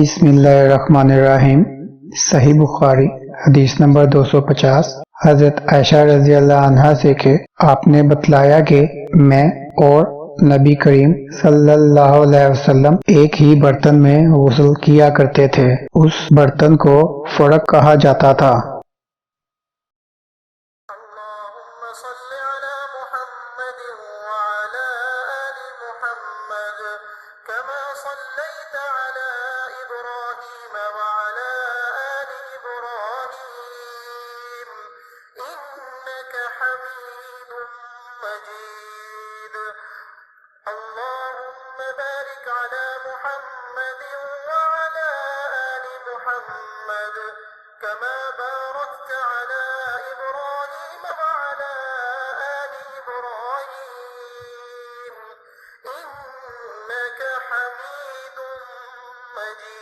بسم اللہ الرحمن الرحیم۔ صحیح بخاری حدیث نمبر 250 حضرت عائشہ رضی اللہ عنہا سے کہ آپ نے بتلایا کہ میں اور نبی کریم صلی اللہ علیہ وسلم ایک ہی برتن میں غسل کیا کرتے تھے۔ اس برتن کو فرق کہا جاتا تھا۔ اللهم صل على محمد وعلى آل محمد كما صليت على إبراهيم وعلى آل إبراهيم إنك حميد مجيد اللهم بارك على محمد وعلى آل محمد كما باركت على إبراهيم وعلى آل إبراهيم إنك حميد مجيد